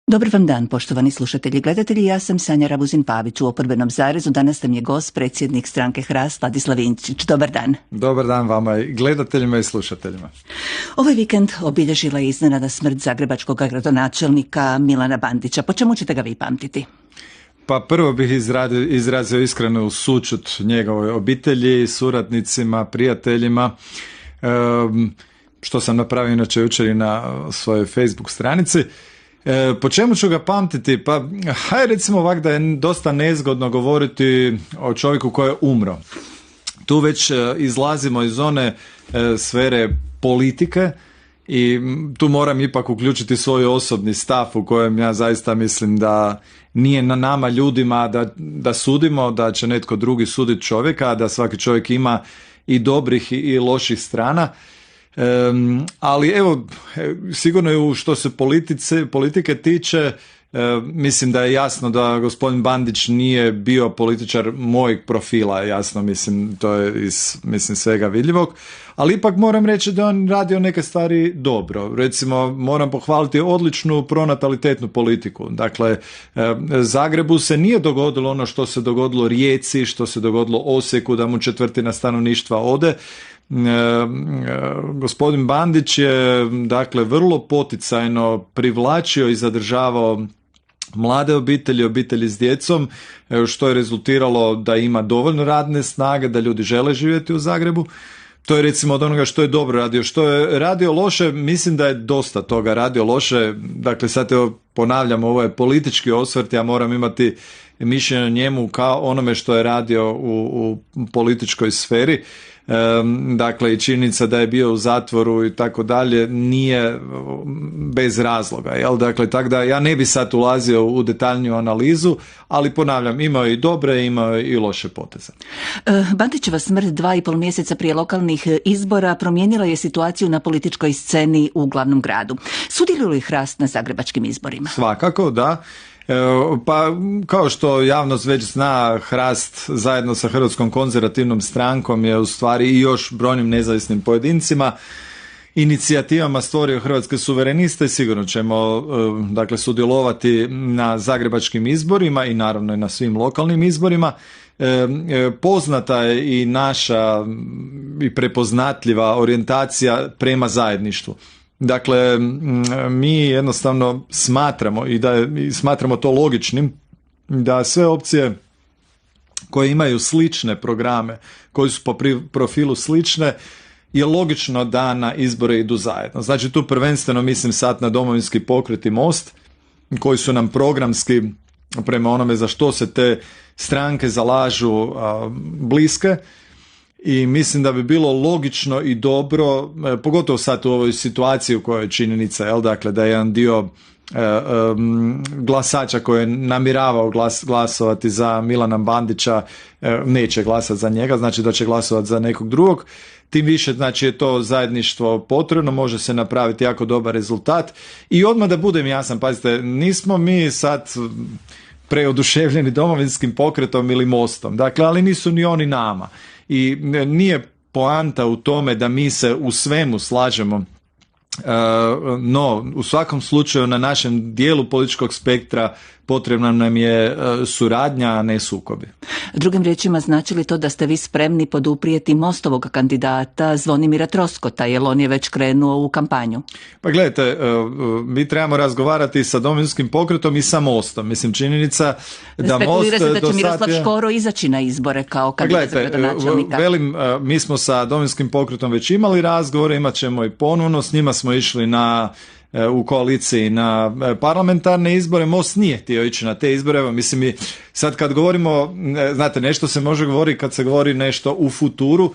Dobar vam dan, poštovani slušatelji i gledatelji. Ja sam Sanja Rabuzin-Pavić. U Oporbenom zarezu danas nam je gost predsjednik stranke Hrast Vladislav Inčić. Dobar dan. Dobar dan vama i gledateljima i slušateljima. Ovaj vikend obilježila je iznenada smrt zagrebačkog gradonačelnika Milana Bandića. Po čemu ćete ga vi pamtiti? Pa prvo bih izrazio iskrenu sućut njegovoj obitelji, suradnicima, prijateljima, što sam napravio inače jučer i na svojoj Facebook stranici. Po čemu ću ga pamtiti? Pa hajde recimo ovak da je dosta nezgodno govoriti o čovjeku koji je umro. Tu već izlazimo iz one sfere politike i tu moram ipak uključiti svoj osobni stav u kojem ja zaista mislim da nije na nama ljudima da sudimo, da će netko drugi suditi čovjeka, da svaki čovjek ima i dobrih i loših strana. Ali evo, sigurno je što se politike tiče, mislim da je jasno da gospodin Bandić nije bio političar mojeg profila, jasno, mislim, to je iz svega vidljivog, ali ipak moram reći da on radio neke stvari dobro. Recimo, moram pohvaliti odličnu pronatalitetnu politiku. Dakle, Zagrebu se nije dogodilo ono što se dogodilo Rijeci, što se dogodilo Osijeku, da mu 1/4 stanovništva ode. Gospodin Bandić je dakle vrlo poticajno privlačio i zadržavao mlade obitelji s djecom, što je rezultiralo da ima dovoljno radne snage, da ljudi žele živjeti u Zagrebu. To je recimo od onoga što je dobro radio. Što je radio loše, mislim da je dosta toga radio loše. Dakle, sad ponavljam, ovo je politički osvrt, ja moram imati mišljenje o njemu kao onome što je radio u političkoj sferi. Dakle, i činjenica da je bio u zatvoru i tako dalje nije bez razloga, jel? Dakle, tako da ja ne bi sad ulazio u detaljniju analizu, ali ponavljam, imao je i dobre, imao je i loše poteze. Bandićeva smrt 2,5 mjeseca prije lokalnih izbora promijenila je situaciju na političkoj sceni u glavnom gradu. Sudjeluje li Hrast na zagrebačkim izborima? Svakako, da. Pa kao što javnost već zna, Hrast zajedno sa Hrvatskom konzervativnom strankom je u stvari i još brojnim nezavisnim pojedincima inicijativama stvorio Hrvatske suvereniste. Sigurno ćemo dakle sudjelovati na zagrebačkim izborima i naravno i na svim lokalnim izborima. Poznata je i naša i prepoznatljiva orijentacija prema zajedništvu. Dakle, mi jednostavno smatramo smatramo to logičnim da sve opcije koje imaju slične programe, koji su po profilu slične, je logično da na izbore idu zajedno. Znači tu prvenstveno mislim sad na Domovinski pokret i Most, koji su nam programski prema onome za što se te stranke zalažu bliske. I mislim da bi bilo logično i dobro, pogotovo sad u ovoj situaciji u kojoj je činjenica, jel, dakle, da je jedan dio glasača koji je namjeravao glasovati za Milana Bandića neće glasati za njega, znači da će glasovati za nekog drugog. Tim više, znači, je to zajedništvo potrebno, može se napraviti jako dobar rezultat. I odmah da budem jasan, pazite, nismo mi sad preoduševljeni Domovinskim pokretom ili Mostom, dakle, ali nisu ni oni nama. I nije poanta u tome da mi se u svemu slažemo, no u svakom slučaju na našem dijelu političkog spektra potrebna nam je suradnja, a ne sukobi. Drugim riječima, znači li to da ste vi spremni poduprijeti Mostovog kandidata Zvonimira Troskota, jer on je već krenuo u kampanju? Pa gledajte, mi trebamo razgovarati sa Domovinskim pokretom i sa Mostom. Mislim, činjenica da Most da će Miroslav Škoro izaći na izbore kao kandidat za gradonačelnika. Velim, mi smo sa Domovinskim pokretom već imali razgovore, imat ćemo i ponovno, s njima smo išli u koaliciji na parlamentarne izbore. Most nije htio ići na te izbore. Mislim, i sad kad govorimo, znate, nešto se može govoriti kad se govori nešto u futuru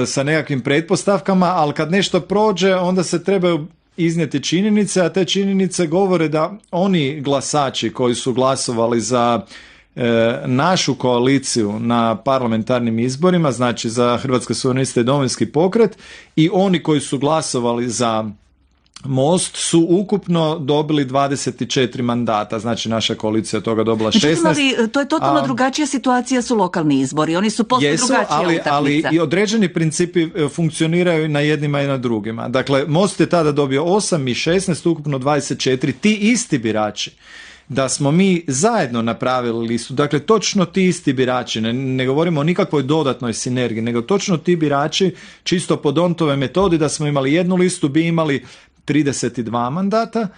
sa nekakvim pretpostavkama, ali kad nešto prođe, onda se trebaju iznijeti činjenice, a te činjenice govore da oni glasači koji su glasovali za našu koaliciju na parlamentarnim izborima, znači za Hrvatske suvereniste i Domovinski pokret, i oni koji su glasovali za Most su ukupno dobili 24 mandata, znači naša koalicija od toga dobila 16. Međutim, ali to je totalno drugačija situacija, su lokalni izbori, oni su posve drugačija utakmica. Ali i određeni principi funkcioniraju na jednima i na drugima. Dakle, Most je tada dobio 8 i 16, ukupno 24, ti isti birači. Da smo mi zajedno napravili listu, dakle točno ti isti birači, ne govorimo o nikakvoj dodatnoj sinergiji, nego točno ti birači, čisto po D'Hondtove metodi, da smo imali jednu listu, bi imali 32 mandata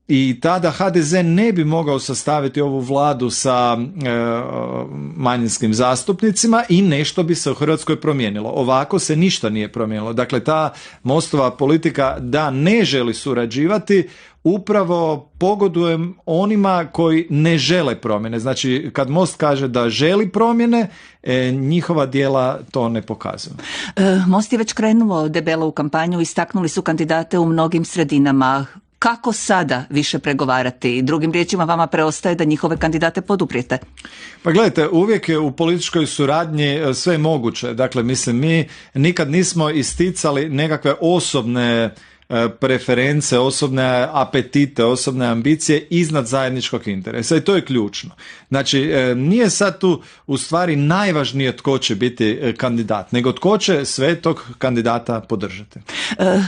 i tada HDZ ne bi mogao sastaviti ovu vladu sa manjinskim zastupnicima i nešto bi se u Hrvatskoj promijenilo. Ovako se ništa nije promijenilo. Dakle, ta Mostova politika da ne želi surađivati upravo pogoduje onima koji ne žele promjene. Znači, kad Most kaže da želi promjene, njihova djela to ne pokazuju. Most je već krenuo debelo u kampanju, istaknuli su kandidate u mnogim sredinama. Kako sada više pregovarati? Drugim riječima, vama preostaje da njihove kandidate poduprijete. Pa gledajte, uvijek je u političkoj suradnji sve moguće. Dakle, mislim, mi nikad nismo isticali nekakve osobne preference, osobne apetite, osobne ambicije iznad zajedničkog interesa i to je ključno. Znači, nije sad tu u stvari najvažnije tko će biti kandidat, nego tko će sve tog kandidata podržati.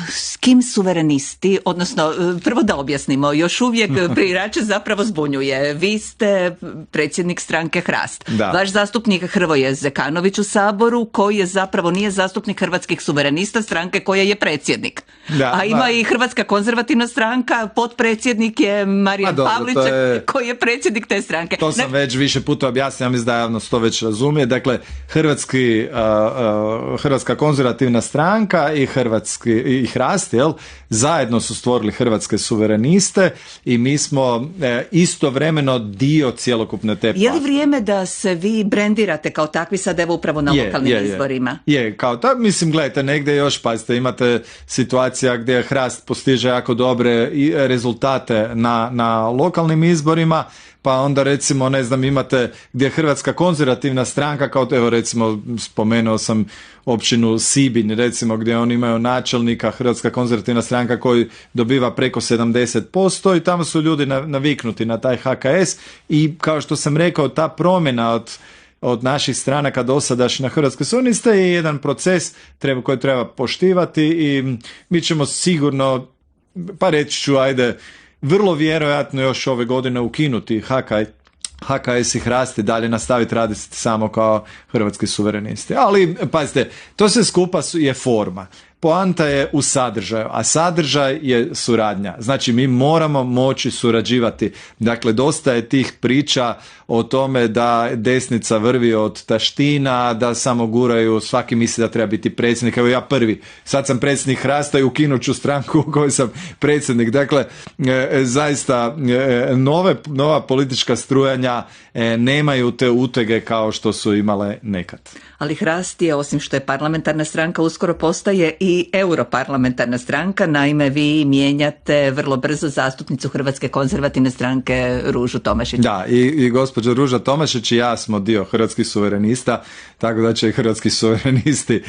S kim suverenisti, odnosno prvo da objasnimo, još uvijek birače zapravo zbunjuje. Vi ste predsjednik stranke Hrast. Da. Vaš zastupnik Hrvoje Zekanović u Saboru, koji je zapravo nije zastupnik Hrvatskih suverenista, stranke koja je predsjednik. Da, a ima i Hrvatska konzervativna stranka, potpredsjednik je Marijan Pavliček, koji je predsjednik te stranke. To sam već više puta objasnio, ja mislim da javnost to već razumije. Dakle, Hrvatska konzervativna stranka i Hrast, zajedno su stvorili Hrvatske suvereniste i mi smo istovremeno dio cjelokupne te platforme. Je li vrijeme da se vi brendirate kao takvi sad evo upravo na lokalnim izborima? Je, kao tako, mislim, gledajte, negdje još, pazite, imate situacija gdje Hrast postiže jako dobre rezultate na lokalnim izborima, pa onda recimo, ne znam, imate gdje Hrvatska konzervativna stranka, kao evo recimo spomenuo sam općinu Sibinj, recimo gdje oni imaju načelnika, Hrvatska konzervativna stranka koji dobiva preko 70% i tamo su ljudi naviknuti na taj HKS i kao što sam rekao, ta promjena od naših stranaka dosadašnjih na Hrvatske suvereniste je jedan proces koji treba poštivati i mi ćemo sigurno, pa reći ću, vrlo vjerojatno još ove godine ukinuti HKS i Hrast i dalje nastaviti raditi samo kao Hrvatski suverenisti. Ali, pazite, to sve skupa je forma. Poanta je u sadržaju, a sadržaj je suradnja. Znači, mi moramo moći surađivati. Dakle, dosta je tih priča o tome da desnica vrvi od taština, da samo guraju, svaki misli da treba biti predsjednik. Evo ja prvi, sad sam predsjednik Hrasta i ukinut ću stranku u kojoj sam predsjednik. Dakle, zaista nova politička strujanja nemaju te utege kao što su imale nekad. Ali Hrast je, osim što je parlamentarna stranka, uskoro postaje i europarlamentarna stranka. Naime, vi mijenjate vrlo brzo zastupnicu Hrvatske konzervativne stranke Ružu Tomašić. Da, i gospođa Ruža Tomašić i ja smo dio Hrvatskih suverenista, tako da će i Hrvatski suverenisti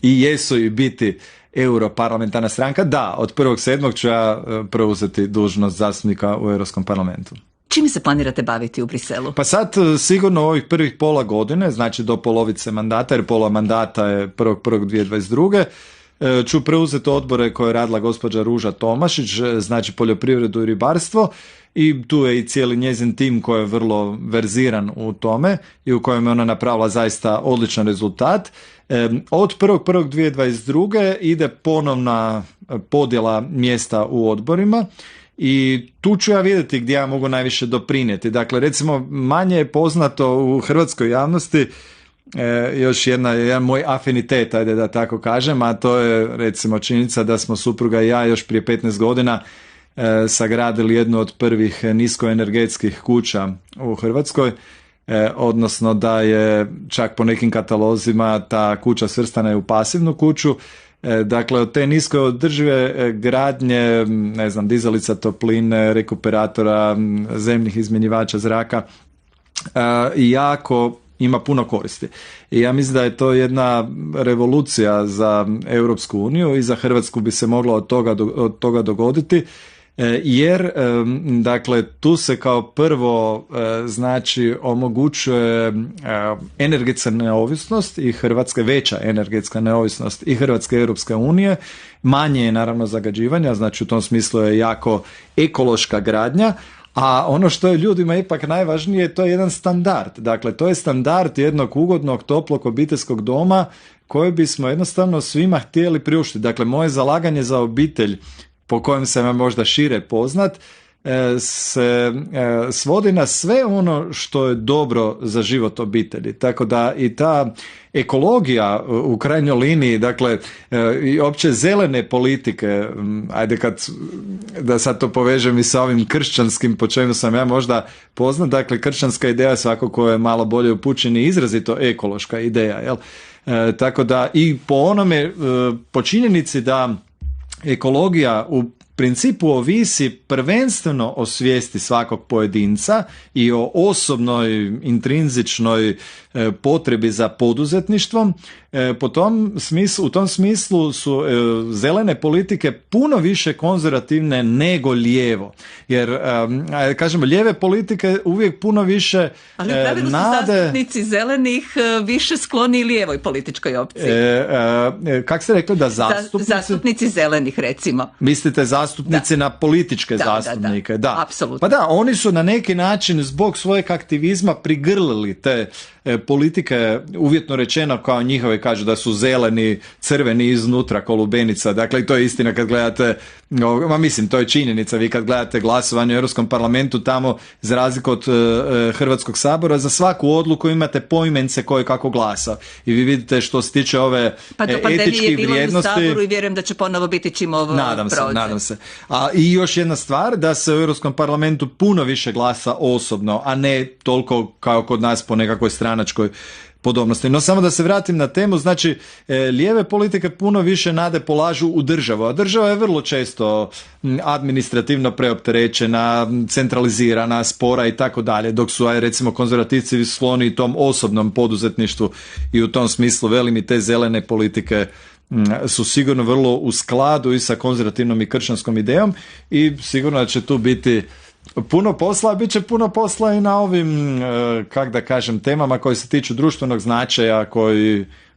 i jesu i biti europarlamentarna stranka. Da, od 1.7. ću ja preuzeti dužnost zastupnika u Europskom parlamentu. Čime se planirate baviti u Briselu? Pa sad sigurno ovih prvih pola godine, znači do polovice mandata, jer pola mandata je 1.1.2022. Ću preuzeti odbore koje je radila gospođa Ruža Tomašić, znači poljoprivredu i ribarstvo, i tu je i cijeli njezin tim koji je vrlo verziran u tome i u kojem je ona napravila zaista odličan rezultat. Od 1.1.2022. ide ponovna podjela mjesta u odborima i tu ću ja vidjeti gdje ja mogu najviše doprinijeti. Dakle, recimo, manje je poznato u hrvatskoj javnosti još jedan moj afinitet, ajde da tako kažem, a to je recimo činjenica da smo supruga i ja još prije 15 godina sagradili jednu od prvih niskoenergetskih kuća u Hrvatskoj, odnosno da je čak po nekim katalozima ta kuća svrstana u pasivnu kuću. Dakle, od te nisko održive gradnje, ne znam, dizalica topline, rekuperatora, zemnih izmjenjivača zraka, ima puno koristi. I ja mislim da je to jedna revolucija za Europsku uniju i za Hrvatsku bi se moglo od toga dogoditi, jer dakle tu se kao prvo znači omogućuje energetska neovisnost i Hrvatska, veća energetska neovisnost i Hrvatske i Europske unije, manje je naravno zagađivanja, znači u tom smislu je jako ekološka gradnja. A ono što je ljudima ipak najvažnije, to je jedan standard. Dakle, to je standard jednog ugodnog, toplog obiteljskog doma koji bismo jednostavno svima htjeli priuštiti. Dakle, moje zalaganje za obitelj, po kojem sam ja možda šire poznat, se svodi na sve ono što je dobro za život obitelji. Tako da i ta ekologija u krajnjoj liniji, dakle i opće zelene politike, ajde da sad to povežem i sa ovim kršćanskim, po čemu sam ja možda poznat, dakle kršćanska ideja, svako ko je malo bolje upućen, je izrazito ekološka ideja, jel? Tako da i po onome, po činjenici da ekologija u principu ovisi prvenstveno o svijesti svakog pojedinca i o osobnoj intrinzičnoj potrebi za poduzetništvom. U tom smislu su zelene politike puno više konzervativne nego lijevo. Jer, kažemo, lijeve politike uvijek puno više ali u pravilu su zastupnici zelenih više skloni lijevoj političkoj opciji. Kako ste rekli da zastupnici zelenih, recimo. Mislite zastupnici na političke zastupnike? Da, apsolutno. Pa da, oni su na neki način zbog svojeg aktivizma prigrlili te politike, uvjetno rečeno kao njihove, kažu da su zeleni, crveni iznutra ko lubenica. Dakle, to je istina kad gledate, mislim, to je činjenica, vi kad gledate glasovanje u Europskom parlamentu, tamo, za razliku od Hrvatskog sabora, za svaku odluku imate poimence ko je kako glasa. I vi vidite što se tiče ove etičkih vrijednosti. Je bilo u Saboru i vjerujem da će ponovo biti čim ovo prođe. Nadam se. I još jedna stvar, da se u Europskom parlamentu puno više glasa osobno, a ne toliko kao kod nas po nekakvoj stranačkoj podobnosti. No samo da se vratim na temu, znači lijeve politike puno više nade polažu u državu, a država je vrlo često administrativno preopterećena, centralizirana, spora i tako dalje, dok su recimo konzervativci skloni tom osobnom poduzetništvu i u tom smislu velim i te zelene politike su sigurno vrlo u skladu i sa konzervativnom i kršćanskom idejom i sigurno da će tu biti puno posla, a bit će puno posla i na ovim, temama koje se tiču društvenog značaja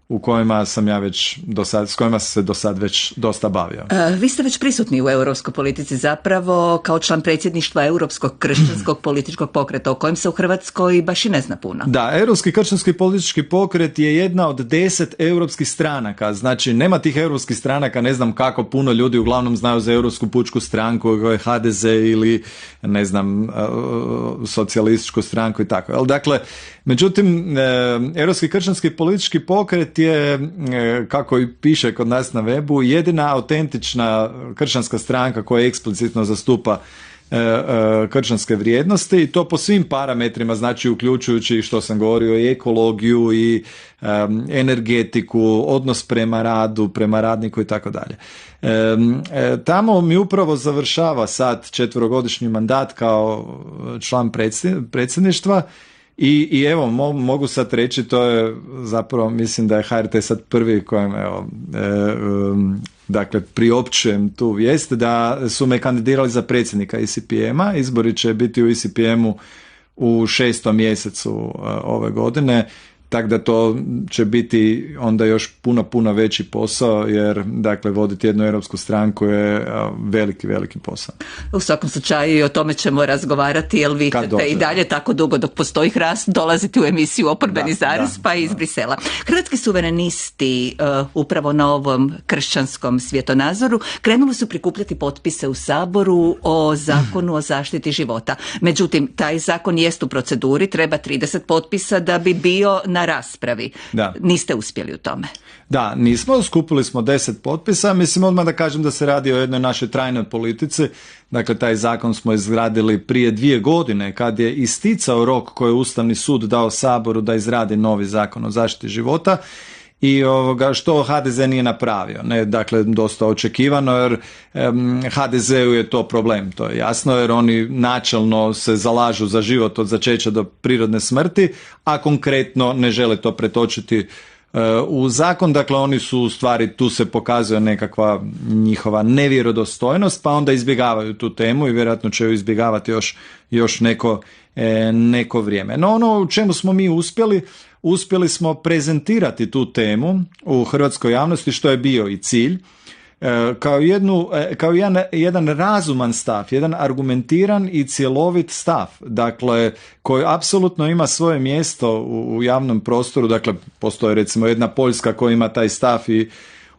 u kojima sam ja već s kojima sam se do sad već dosta bavio. Vi ste već prisutni u europskoj politici zapravo kao član predsjedništva Europskog kršćanskog političkog pokreta, o kojem se u Hrvatskoj baš i ne zna puno. Da, Europski kršćanski politički pokret je jedna od 10 europskih stranaka. Znači, nema tih europskih stranaka, ne znam kako puno ljudi uglavnom znaju za Europsku pučku stranku, HDZ ili ne znam, socijalističku stranku i tako. Dakle, međutim, Europski kršćanski politički pokret je, kako i piše kod nas na webu, jedina autentična kršćanska stranka koja eksplicitno zastupa kršćanske vrijednosti i to po svim parametrima, znači uključujući što sam govorio i ekologiju i energetiku, odnos prema radu, prema radniku i tako dalje. Tamo mi upravo završava sad 4-godišnji mandat kao član predsjedništva. I evo, mogu sad reći, to je zapravo, mislim da je HRT sad prvi kojem, dakle, priopćujem tu vijest da su me kandidirali za predsjednika ICPM-a. Izbori će biti u ICPM-u u 6. mjesecu ove godine. Tako da to će biti onda još puno veći posao, jer dakle voditi jednu europsku stranku je veliki posao. U svakom slučaju i o tome ćemo razgovarati, jer vi ćete i dalje tako dugo dok postoji Hrast dolaziti u emisiju Oporbeni zarez pa iz Brisela. Hrvatski suverenisti upravo na ovom kršćanskom svjetonazoru krenuli su prikupljati potpise u Saboru o zakonu o zaštiti života. Međutim, taj zakon jest u proceduri, treba 30 potpisa da bi bio na raspravi. Da. Niste uspjeli u tome. Da, nismo. Skupili smo 10 potpisa. Mislim odmah da kažem da se radi o jednoj našoj trajnoj politici. Dakle, taj zakon smo izgradili prije 2 godine kad je isticao rok koji je Ustavni sud dao Saboru da izradi novi zakon o zaštiti života. i što HDZ nije napravio. Ne, dakle, dosta očekivano, jer HDZ-u je to problem, to je jasno, jer oni načelno se zalažu za život od začeća do prirodne smrti, a konkretno ne žele to pretočiti u zakon. Dakle, oni su u stvari, tu se pokazuje nekakva njihova nevjerodostojnost, pa onda izbjegavaju tu temu i vjerojatno će ju izbjegavati još neko vrijeme. No, ono u čemu smo mi uspjeli smo prezentirati tu temu u hrvatskoj javnosti, što je bio i cilj, kao jedan razuman stav, jedan argumentiran i cjelovit stav, dakle, koji apsolutno ima svoje mjesto u javnom prostoru. Dakle, postoji recimo jedna Poljska koja ima taj stav i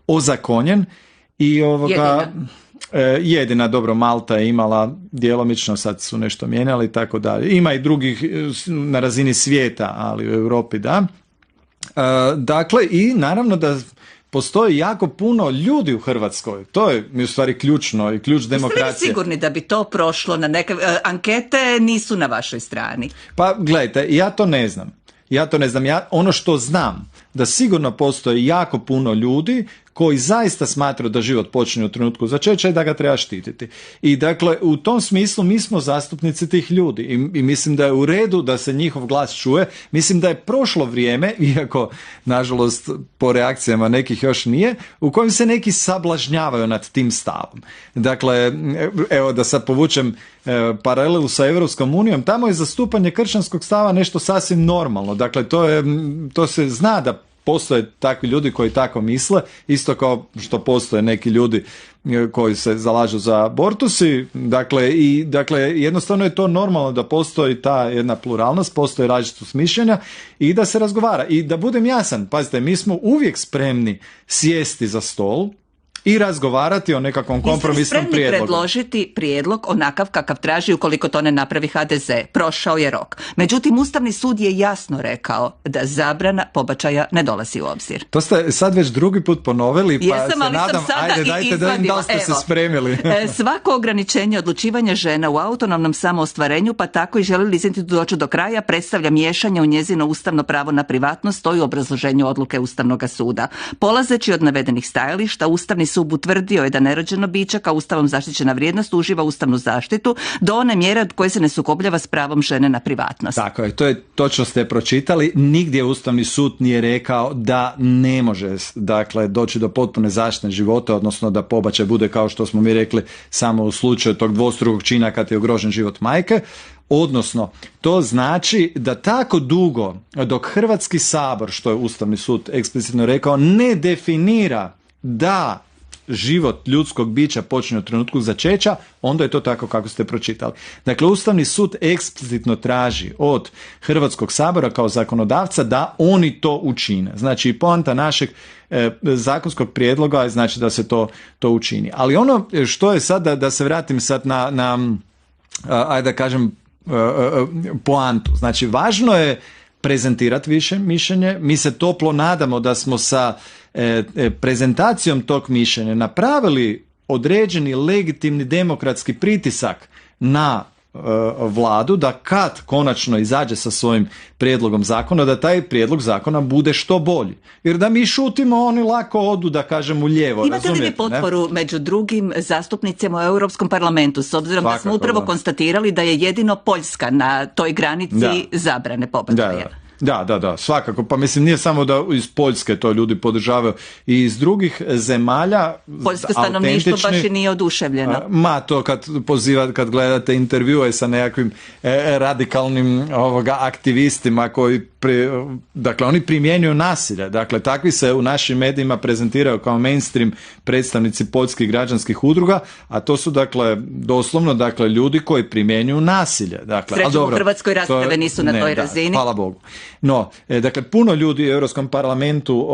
ozakonjen i jedina, dobro, Malta je imala djelomično, sad su nešto mijenjali i tako dalje. Ima i drugih na razini svijeta, ali u Europi da. Dakle, i naravno da postoji jako puno ljudi u Hrvatskoj. To je mi u stvari ključno i ključ demokracije. Jeste li sigurni da bi to prošlo na neke ankete nisu na vašoj strani? Pa gledajte, ja to ne znam. Ono što znam, da sigurno postoji jako puno ljudi koji zaista smatraju da život počinje u trenutku začeća i da ga treba štititi. I dakle, u tom smislu mi smo zastupnici tih ljudi i mislim da je u redu da se njihov glas čuje. Mislim da je prošlo vrijeme, iako nažalost po reakcijama nekih još nije, u kojem se neki sablažnjavaju nad tim stavom. Dakle, evo da sad povučem paralelu sa Europskom unijom, tamo je zastupanje kršćanskog stava nešto sasvim normalno. Dakle, to se zna da postoje takvi ljudi koji tako misle, isto kao što postoje neki ljudi koji se zalažu za abortusi. Dakle, jednostavno je to normalno da postoji ta jedna pluralnost, postoji različitost mišljenja i da se razgovara. I da budem jasan, pazite, mi smo uvijek spremni sjesti za stol i razgovarati o nekakvom kompromisnom prijedlogu. Spremni predložiti prijedlog onakav kakav traži ukoliko to ne napravi HDZ. Prošao je rok. Međutim, Ustavni sud je jasno rekao da zabrana pobačaja ne dolazi u obzir. To ste sad već drugi put ponovili, pa jesam, se nadam, ajde dajte da li ste se spremili. Svako ograničenje odlučivanja žena u autonomnom samoostvarenju, pa tako i želi li institut doći do kraja, predstavlja miješanje u njezino ustavno pravo na privatnost, stoji u obrazloženju odluke Ustavnog suda. Polazeći od navedenih stajališta, Ustavni sud utvrdio je da nerođeno biće kao ustavom zaštićena vrijednost uživa ustavnu zaštitu do one mjere od koje se ne sukobljava s pravom žene na privatnost. Tako je, to je točno ste pročitali. Nigdje Ustavni sud nije rekao da ne može, dakle, doći do potpune zaštite života, odnosno da pobačaj bude, kao što smo mi rekli, samo u slučaju tog dvostrukog čina kad je ugrožen život majke. Odnosno, to znači da tako dugo dok Hrvatski sabor, što je Ustavni sud eksplicitno rekao, ne definira da život ljudskog bića počinje u trenutku začeća, onda je to tako kako ste pročitali. Dakle, Ustavni sud eksplicitno traži od Hrvatskog sabora kao zakonodavca da oni to učine. Znači, poanta našeg zakonskog prijedloga je znači da se to učini. Ali ono što je sad, da se vratim sad na ajde da kažem, poantu. Znači, važno je prezentirati više mišljenje. Mi se toplo nadamo da smo sa prezentacijom tog mišljenja napravili određeni legitimni demokratski pritisak na vladu da kad konačno izađe sa svojim prijedlogom zakona, da taj prijedlog zakona bude što bolji. Jer da mi šutimo, oni lako odu, da kažem, u lijevo. Imate li vi potporu među drugim zastupnicima u Europskom parlamentu, s obzirom da smo upravo konstatirali da je jedino Poljska na toj granici zabrane pobačaja? Da, svakako. Pa mislim, nije samo da iz Poljske to ljudi podržavaju, i iz drugih zemalja. Poljsko stanovništvo baš i nije oduševljeno. To kad gledate intervjue sa nekakvim radikalnim aktivistima koji dakle, oni primjenjuju nasilje. Dakle, takvi se u našim medijima prezentiraju kao mainstream predstavnici poljskih građanskih udruga, a to su, dakle, doslovno, dakle, ljudi koji primjenjuju nasilje. Dakle, srećom, u Hrvatskoj rasprave nisu na toj razini. Hvala Bogu. No, dakle, puno ljudi u Europskom parlamentu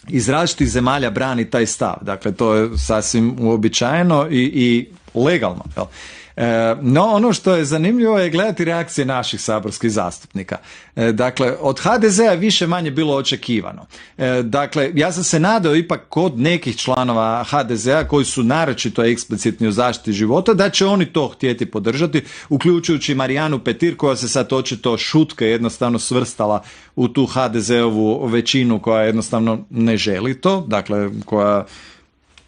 iz različitih zemalja brani taj stav. Dakle, to je sasvim uobičajeno i legalno. Jel? No, ono što je zanimljivo je gledati reakcije naših saborskih zastupnika. Dakle, od HDZ-a više manje bilo očekivano. Dakle, ja sam se nadao ipak kod nekih članova HDZ-a koji su naročito eksplicitni u zaštiti života, da će oni to htjeti podržati, uključujući Marijanu Petir koja se sad očito šutke jednostavno svrstala u tu HDZ-ovu većinu koja jednostavno ne želi to, dakle koja,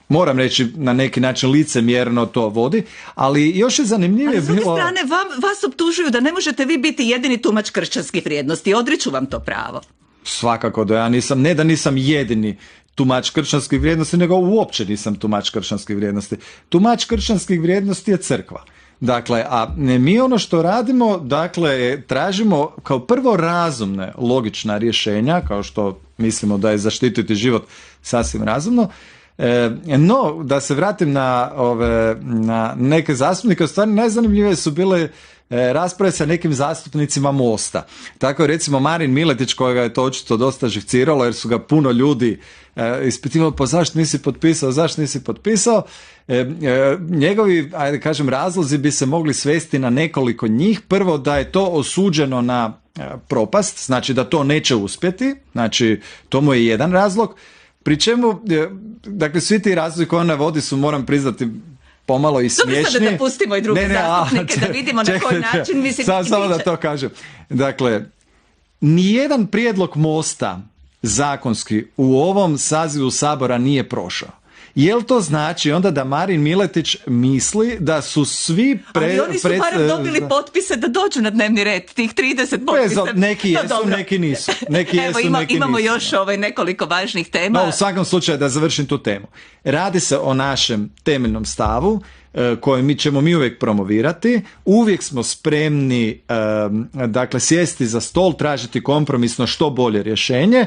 moram reći, na neki način licemjerno to vodi, ali još je zanimljivije bilo... Ali s druge strane, vas optužuju da ne možete vi biti jedini tumač kršćanskih vrijednosti, odriču vam to pravo. Svakako da ja nisam, ne da nisam jedini tumač kršćanskih vrijednosti, nego uopće nisam tumač kršćanskih vrijednosti. Tumač kršćanskih vrijednosti je crkva. Dakle, a mi ono što radimo, dakle, tražimo kao prvo razumne, logična rješenja, kao što mislimo da je zaštititi život sasvim razumno. No, da se vratim na neke zastupnike, u stvari najzanimljivije su bile rasprave sa nekim zastupnicima Mosta. Tako je recimo Marin Miletić, kojega je to očito dosta živciralo jer su ga puno ljudi ispitivali, pa zašto nisi potpisao? Njegovi, ajde kažem, razlozi bi se mogli svesti na nekoliko njih. Prvo, da je to osuđeno na propast, znači da to neće uspjeti, znači to mu je jedan razlog. Pri čemu, dakle, svi ti razlozi koje on navodi su, moram priznati, pomalo i smiješni. Dobro, sada da pustimo i druge zastupnike, da vidimo na koji način mislim. Samo da to kažem. Dakle, nijedan prijedlog Mosta zakonski u ovom sazivu Sabora nije prošao. Jel to znači onda da Marin Miletić misli da su svi... Ali oni su barem dobili potpise da dođu na dnevni red, tih 30 potpisa. Neki jesu, neki nisu. Imamo još nekoliko važnih tema. No, u svakom slučaju da završim tu temu. Radi se o našem temeljnom stavu koje ćemo mi uvijek promovirati. Uvijek smo spremni dakle sjesti za stol, tražiti kompromisno što bolje rješenje.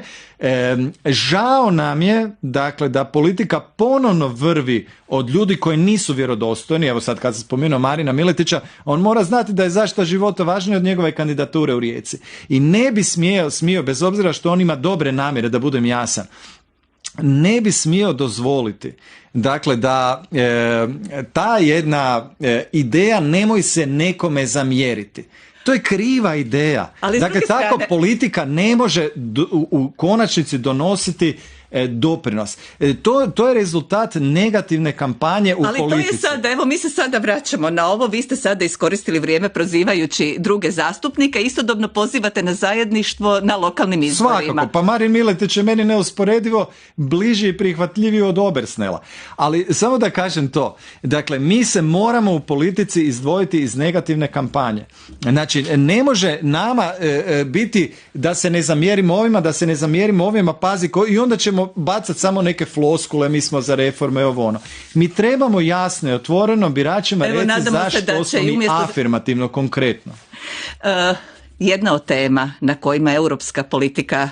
Žao nam je dakle da politika ponovno vrvi od ljudi koji nisu vjerodostojni. Evo sad kad sam spomenuo Marina Miletića, on mora znati da je zaštita života važnija od njegove kandidature u Rijeci. I ne bi smio, bez obzira što on ima dobre namjere, da budem jasan, ne bi smio dozvoliti dakle da ta jedna ideja nemoj se nekome zamjeriti. To je kriva ideja. Dakle, tako politika ne može u konačnici donositi doprinos. To je rezultat negativne kampanje u politici. Ali to je sada, evo mi se sada vraćamo na ovo, vi ste sada iskoristili vrijeme prozivajući druge zastupnike, istodobno pozivate na zajedništvo na lokalnim izborima. Svakako, pa Marin Miletić je meni neusporedivo bliži i prihvatljiviji od Obersnela. Ali samo da kažem to, dakle mi se moramo u politici izdvojiti iz negativne kampanje. Znači ne može nama biti da se ne zamjerimo ovima, da se ne zamjerimo ovima, pazi, i onda ćemo bacati samo neke floskule, mi smo za reforme, ovo ono. Mi trebamo jasno i otvoreno biračima reći zašto smo mi afirmativno, konkretno. Jedna od tema na kojima europska politika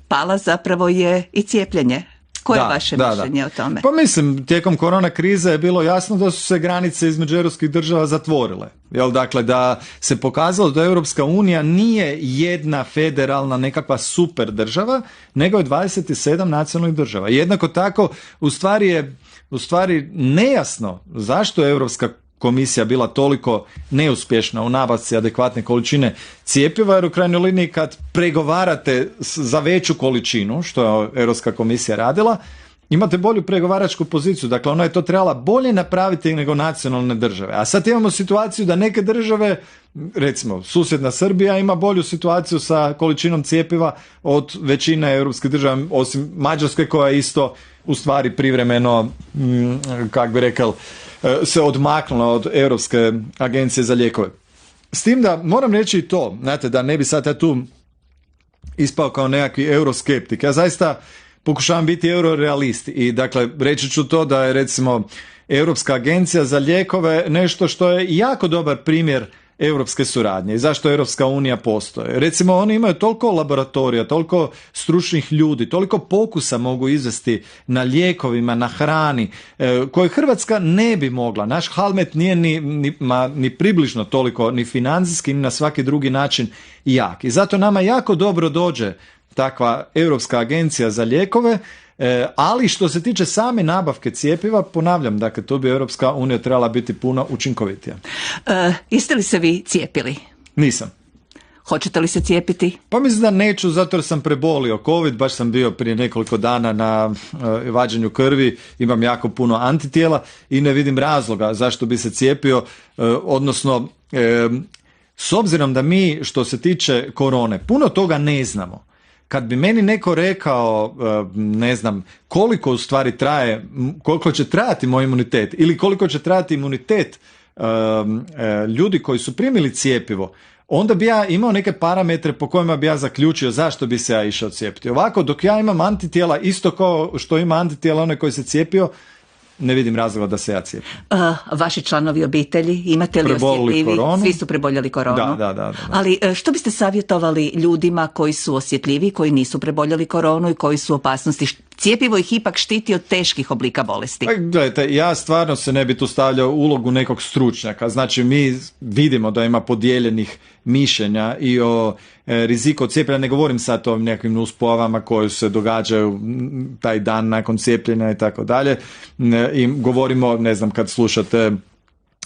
pala zapravo je i cijepljenje. Koje je vaše mišljenje o tome? Pa mislim, tijekom korona krize je bilo jasno da su se granice između europskih država zatvorile. Dakle, da se pokazalo da Europska unija nije jedna federalna nekakva super država, nego je 27 nacionalnih država. Jednako tako, u stvari nejasno zašto je Europska komisija bila toliko neuspješna u nabavci adekvatne količine cjepiva, jer u krajnjoj liniji kad pregovarate za veću količinu, što je Europska komisija radila, imate bolju pregovaračku poziciju. Dakle, ona je to trebala bolje napraviti nego nacionalne države. A sad imamo situaciju da neke države, recimo susjedna Srbija, ima bolju situaciju sa količinom cjepiva od većine europskih država, osim Mađarske koja je isto u stvari privremeno, kak bi rekao, se odmaknula od Europske agencije za lijekove. S tim da moram reći i to, znate, da ne bi sad ja tu ispao kao nekakvi euroskeptik. Ja zaista pokušavam biti eurorealist i dakle reći ću to da je recimo Europska agencija za lijekove nešto što je jako dobar primjer europske suradnje i zašto Europska unija postoje. Recimo oni imaju toliko laboratorija, toliko stručnih ljudi, toliko pokusa mogu izvesti na lijekovima, na hrani, koje Hrvatska ne bi mogla. Naš Halmet nije ni približno toliko, ni financijski, ni na svaki drugi način jak. I zato nama jako dobro dođe takva Europska agencija za lijekove, ali što se tiče same nabavke cjepiva, ponavljam, dakle, tu bi Europska unija trebala biti puno učinkovitija. Jeste li se vi cijepili? Nisam. Hoćete li se cijepiti? Pa mislim da neću, zato jer sam prebolio COVID, baš sam bio prije nekoliko dana na vađenju krvi, imam jako puno antitijela i ne vidim razloga zašto bi se cijepio, odnosno s obzirom da mi što se tiče korone puno toga ne znamo. Kad bi meni neko rekao, ne znam, koliko u stvari traje, koliko će trajati moj imunitet ili koliko će trajati imunitet ljudi koji su primili cjepivo, onda bi ja imao neke parametre po kojima bi ja zaključio zašto bi se ja išao cijepiti. Ovako, dok ja imam antitijela, isto kao što ima antitijela onaj koji se cijepio, ne vidim razloga da se ja cijepim. Vaši članovi obitelji, imate li osjetljivi? Svi su preboljeli koronu. Da. Ali što biste savjetovali ljudima koji su osjetljivi, koji nisu preboljeli koronu i koji su u opasnosti? Cjepivo ih ipak štiti od teških oblika bolesti. Gledajte, ja stvarno se ne bi tu stavljao ulogu nekog stručnjaka. Znači, mi vidimo da ima podijeljenih mišljenja i o riziku od cijepljenja. Ne govorim sad o nekakvim nuspojavama koje se događaju taj dan nakon cijepljenja i tako dalje. I govorimo, ne znam, kad slušate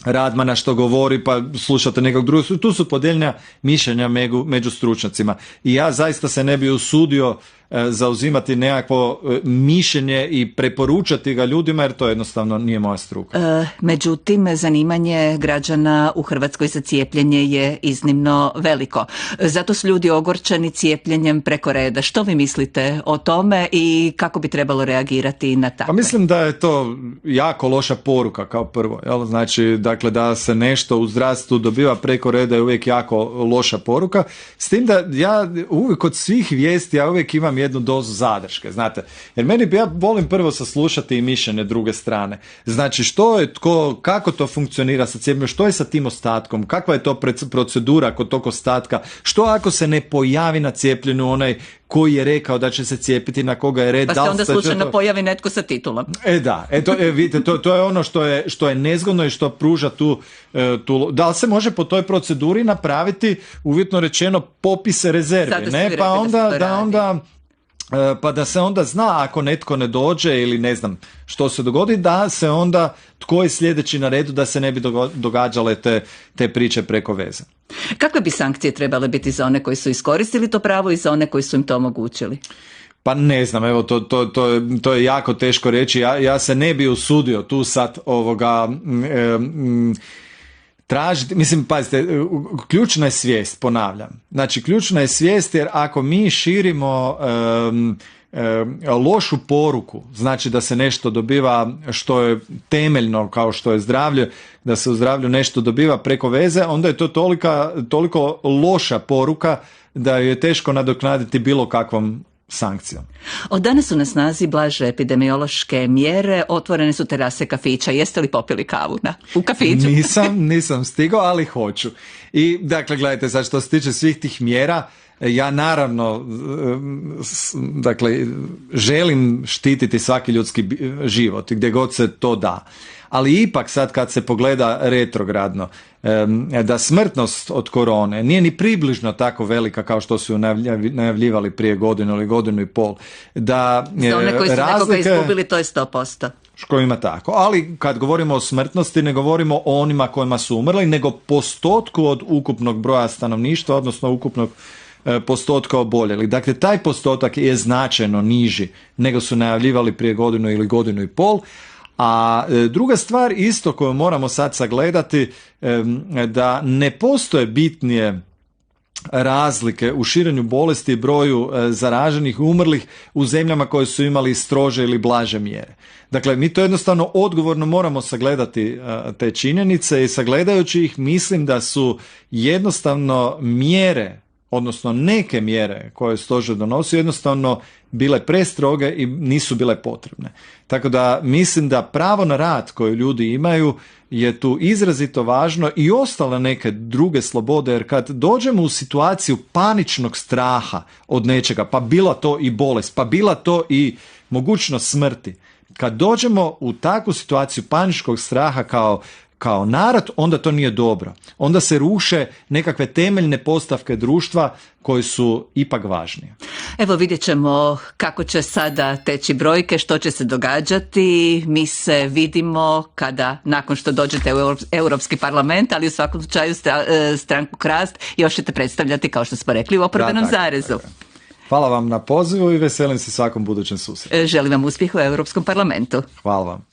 Radmana što govori, pa slušate nekog drugog, tu su podijeljena mišljenja među stručnjacima. I ja zaista se ne bi usudio zauzimati nekakvo mišljenje i preporučati ga ljudima, jer to jednostavno nije moja struka. Međutim, zanimanje građana u Hrvatskoj za cijepljenje je iznimno veliko. Zato su ljudi ogorčeni cijepljenjem preko reda. Što vi mislite o tome i kako bi trebalo reagirati na takve? Pa mislim da je to jako loša poruka kao prvo. Jel? Znači, dakle, da se nešto u zdravstvu dobiva preko reda je uvijek jako loša poruka. S tim da ja uvijek kod svih vijesti ja uvijek imam jednu dozu zadrške, znate. Jer ja volim prvo saslušati i mišljenje druge strane. Znači, što je tko, kako to funkcionira sa cijepljenjem, što je sa tim ostatkom, kakva je to procedura kod tog ostatka, što ako se ne pojavi na cijepljenju onaj koji je rekao da će se cijepiti, na koga je red. Pa se onda slučajno pojavi netko sa titulom. Vidite, to je ono što je nezgodno i što pruža tu. Da li se može po toj proceduri napraviti, uvjetno rečeno, popise rezerve, ne? Pa da se onda zna ako netko ne dođe ili ne znam što se dogodi, da se onda tko je sljedeći na redu, da se ne bi događale te priče preko veze. Kakve bi sankcije trebale biti za one koji su iskoristili to pravo i za one koji su im to omogućili? Pa ne znam, evo to je jako teško reći. Ja se ne bi usudio tu sad tražiti, mislim, pazite, ključna je svijest, ponavljam. Znači, ključna je svijest jer ako mi širimo lošu poruku, znači da se nešto dobiva što je temeljno kao što je zdravlje, da se u zdravlju nešto dobiva preko veze, onda je to toliko loša poruka da je teško nadoknaditi bilo kakvom sankcijom. Od danas su na snazi blaže epidemiološke mjere, otvorene su terase kafića. Jeste li popili kavu u kafiću? Nisam stigao, ali hoću. I dakle, gledajte, sad što se tiče svih tih mjera, ja naravno, dakle, želim štititi svaki ljudski život gdje god se to da. Ali ipak sad kad se pogleda retrogradno, da smrtnost od korone nije ni približno tako velika kao što su najavljivali prije godinu ili godinu i pol. Da za one koji su nekoga izgubili, to je 100%. Što ima tako. Ali kad govorimo o smrtnosti, ne govorimo o onima kojima su umrli, nego postotku od ukupnog broja stanovništva, odnosno ukupnog postotka oboljelih. Dakle, taj postotak je značajno niži nego su najavljivali prije godinu ili godinu i pol. A druga stvar isto koju moramo sad sagledati, da ne postoje bitnije razlike u širenju bolesti i broju zaraženih i umrlih u zemljama koje su imali strože ili blaže mjere. Dakle, mi to jednostavno odgovorno moramo sagledati te činjenice i sagledajući ih mislim da su jednostavno mjere, odnosno neke mjere koje stožer donosi jednostavno bile prestroge i nisu bile potrebne. Tako da mislim da pravo na rad koje ljudi imaju je tu izrazito važno i ostale neke druge slobode, jer kad dođemo u situaciju paničnog straha od nečega, pa bila to i bolest, pa bila to i mogućnost smrti, kad dođemo u takvu situaciju paničkog straha kao kao narod, onda to nije dobro. Onda se ruše nekakve temeljne postavke društva koje su ipak važnije. Evo vidjet ćemo kako će sada teći brojke, što će se događati. Mi se vidimo kada, nakon što dođete u Europski parlament, ali u svakom slučaju stranku Hrast još ćete predstavljati, kao što smo rekli, u Oporbenom zarezu. Hvala vam na pozivu i veselim se svakom budućem susretu. Želim vam uspjeh u Europskom parlamentu. Hvala vam.